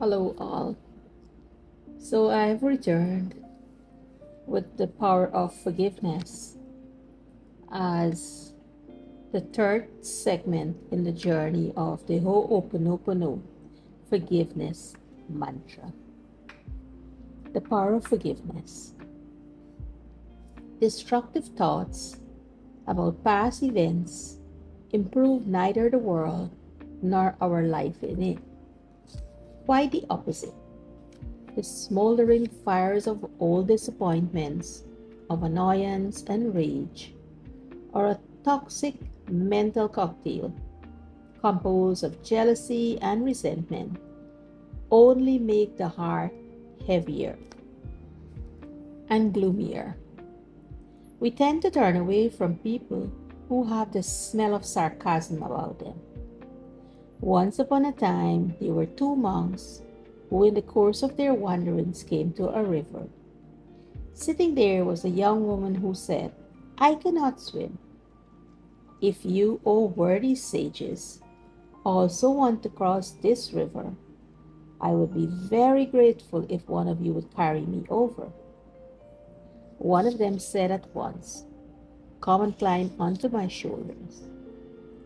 Hello, all. So I've returned with the power of forgiveness as the third segment in the journey of the Hooponopono forgiveness mantra. The power of forgiveness. Destructive thoughts about past events improve neither the world nor our life in it. Quite the opposite. The smoldering fires of old disappointments, of annoyance and rage, are a toxic mental cocktail composed of jealousy and resentment, only make the heart heavier and gloomier. We tend to turn away from people who have the smell of sarcasm about them. Once upon a time, there were two monks who, in the course of their wanderings, came to a river. Sitting there was a young woman who said, "I cannot swim. If you, O worthy sages, also want to cross this river, I would be very grateful if one of you would carry me over." One of them said at once, "Come and climb onto my shoulders."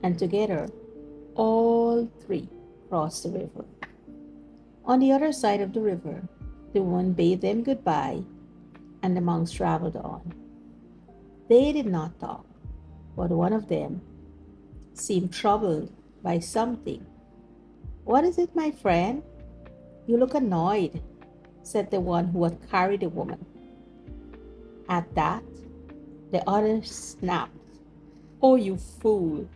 And together, all three crossed the river. On the other side of the river, the woman bade them goodbye, and the monks traveled on. They did not talk, but one of them seemed troubled by something. "What is it, my friend? You look annoyed," said the one who had carried the woman. At that, the other snapped, "Oh, you fool!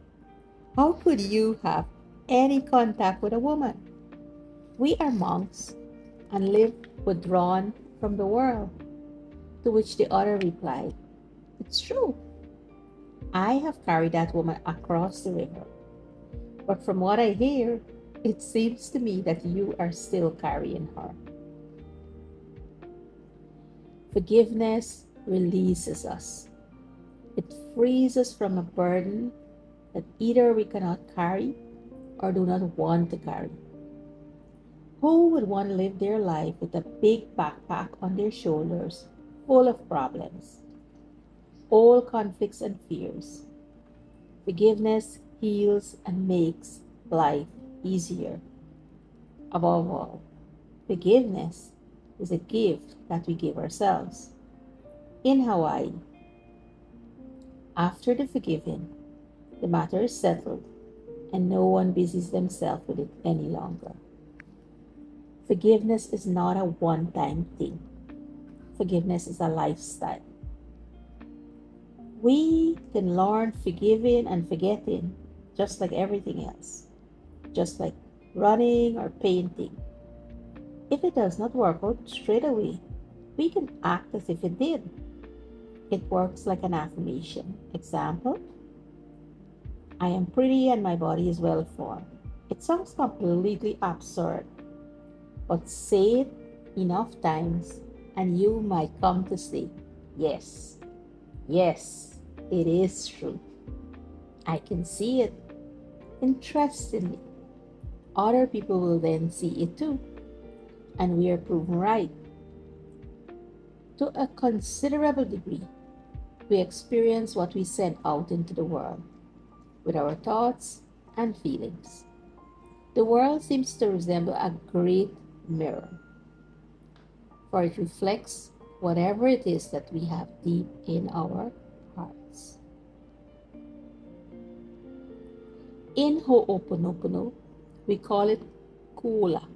How could you have any contact with a woman? We are monks and live withdrawn from the world." To which the other replied, "It's true. I have carried that woman across the river. But from what I hear, it seems to me that you are still carrying her." Forgiveness releases us. It frees us from a burden that either we cannot carry or do not want to carry. Who would want to live their life with a big backpack on their shoulders full of problems, all conflicts and fears? Forgiveness heals and makes life easier. Above all, forgiveness is a gift that we give ourselves. In Hawaii, after the forgiving, the matter is settled and no one busies themselves with it any longer. Forgiveness is not a one-time thing. Forgiveness is a lifestyle. We can learn forgiving and forgetting just like everything else, just like running or painting. If it does not work out straight away, we can act as if it did. It works like an affirmation. Example, "I am pretty and my body is well formed." It sounds completely absurd, but say it enough times and you might come to say, "Yes, yes, it is true. I can see it." Interestingly, other people will then see it too, and we are proven right. To a considerable degree, we experience what we send out into the world with our thoughts and feelings. The world seems to resemble a great mirror, for it reflects whatever it is that we have deep in our hearts. In Ho'oponopono, we call it kula,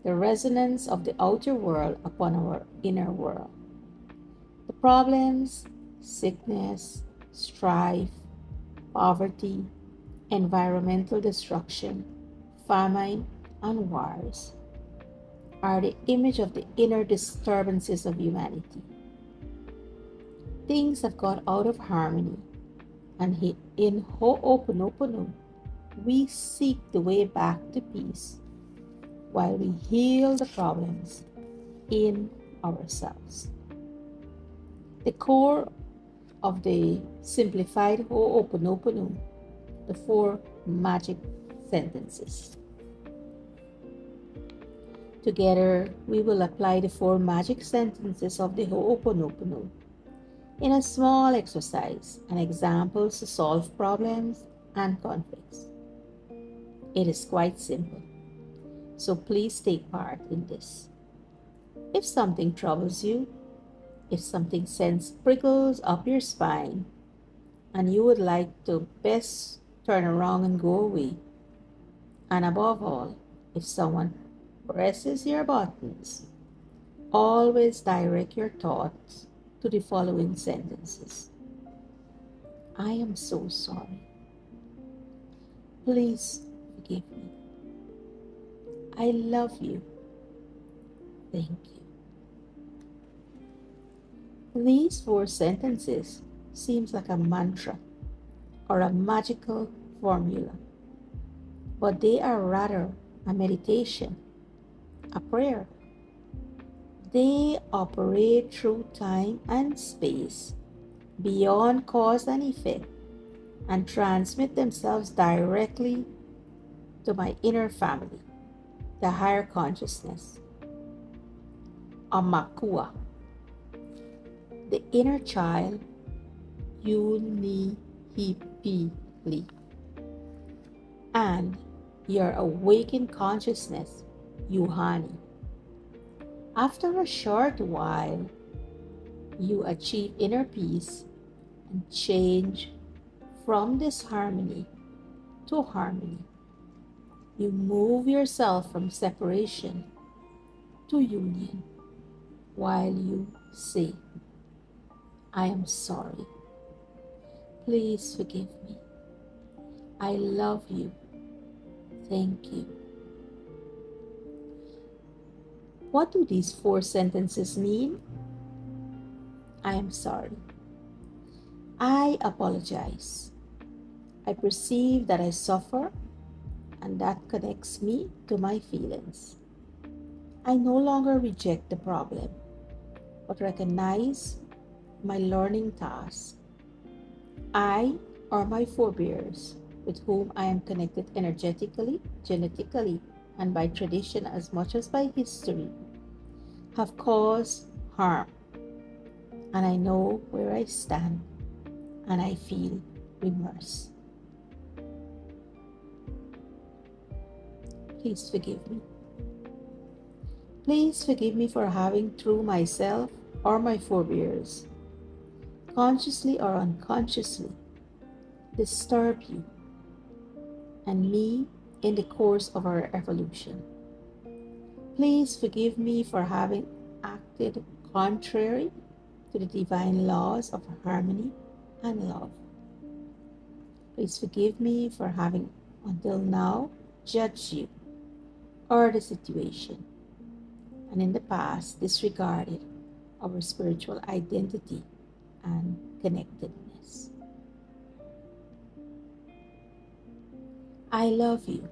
the resonance of the outer world upon our inner world. The problems, sickness, strife, poverty, environmental destruction, famine, and wars are the image of the inner disturbances of humanity. Things have got out of harmony, and in Ho'oponopono, we seek the way back to peace while we heal the problems in ourselves. The core of the simplified Ho'oponopono, the four magic sentences. Together, we will apply the 4 magic sentences of the Hooponopono in a small exercise and examples to solve problems and conflicts. It is quite simple, so please take part in this. If something troubles you, if something sends prickles up your spine, and you would like to best turn around and go away, and above all, if someone presses your buttons, always direct your thoughts to the following sentences. I am so sorry. Please forgive me. I love you. Thank you. These 4 sentences seems like a mantra or a magical formula, but they are rather a meditation, a prayer. They operate through time and space, beyond cause and effect, and transmit themselves directly to my inner family, the higher consciousness, Amakua, the inner child, Unihipili, and your awakened consciousness, Yuhani. After a short while, you achieve inner peace and change from disharmony to harmony. You move yourself from separation to union while you say, I am sorry. Please forgive me. I love you. Thank you. What do these 4 sentences mean? I am sorry. I apologize. I perceive that I suffer, and that connects me to my feelings. I no longer reject the problem, but recognize my learning task. I or my forebears, with whom I am connected energetically, genetically, and by tradition as much as by history, have caused harm, and I know where I stand, and I feel remorse. Please forgive me. Please forgive me for having, through myself or my forebears, consciously or unconsciously, disturb you and me in the course of our evolution. Please forgive me for having acted contrary to the divine laws of harmony and love. Please forgive me for having, until now, judged you or the situation, and in the past disregarded our spiritual identity and connectedness. I love you.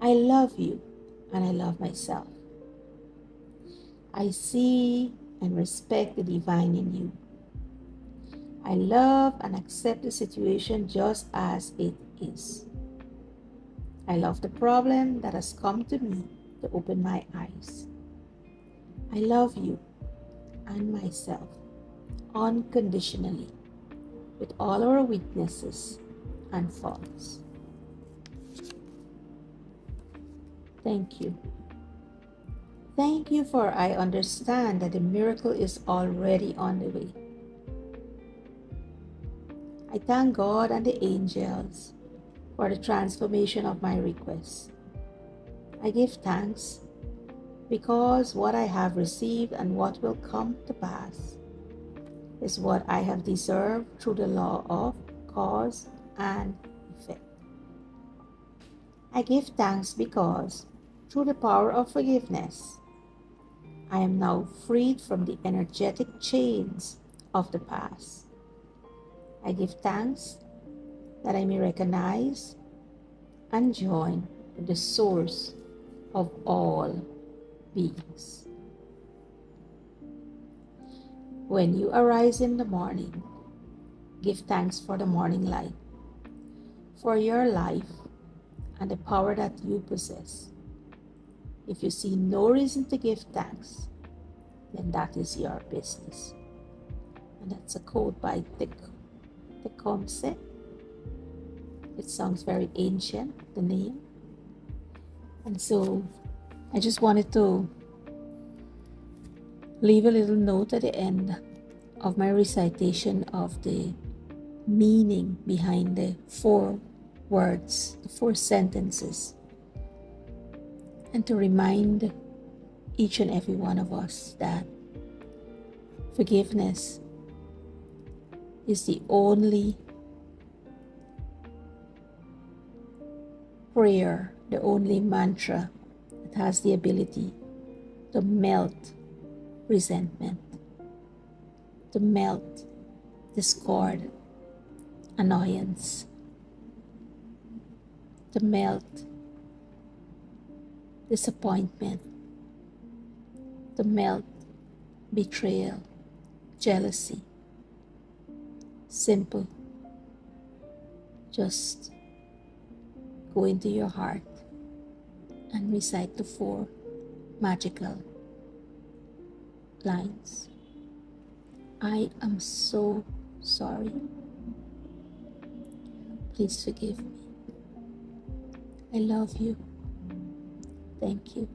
I love you, and I love myself. I see and respect the divine in you. I love and accept the situation just as it is. I love the problem that has come to me to open my eyes. I love you and myself unconditionally, with all our weaknesses and faults. Thank you. Thank you, for I understand that the miracle is already on the way. I thank God and the angels for the transformation of my request. I give thanks because what I have received and what will come to pass is what I have deserved through the law of cause and effect. I give thanks because, through the power of forgiveness, I am now freed from the energetic chains of the past. I give thanks that I may recognize and join with the source of all beings. When you arise in the morning, give thanks for the morning light, for your life and the power that you possess. If you see no reason to give thanks, then that is your business. And that's a quote by Tecumseh. It sounds very ancient, the name. And so I just wanted to leave a little note at the end of my recitation of the meaning behind the 4 words, the 4 sentences, and to remind each and every one of us that forgiveness is the only prayer, the only mantra that has the ability to melt resentment, to melt discord, annoyance, to melt disappointment, to melt betrayal, jealousy. Simple. Just go into your heart and recite the 4 magical lines. I am so sorry. Please forgive me. I love you. Thank you.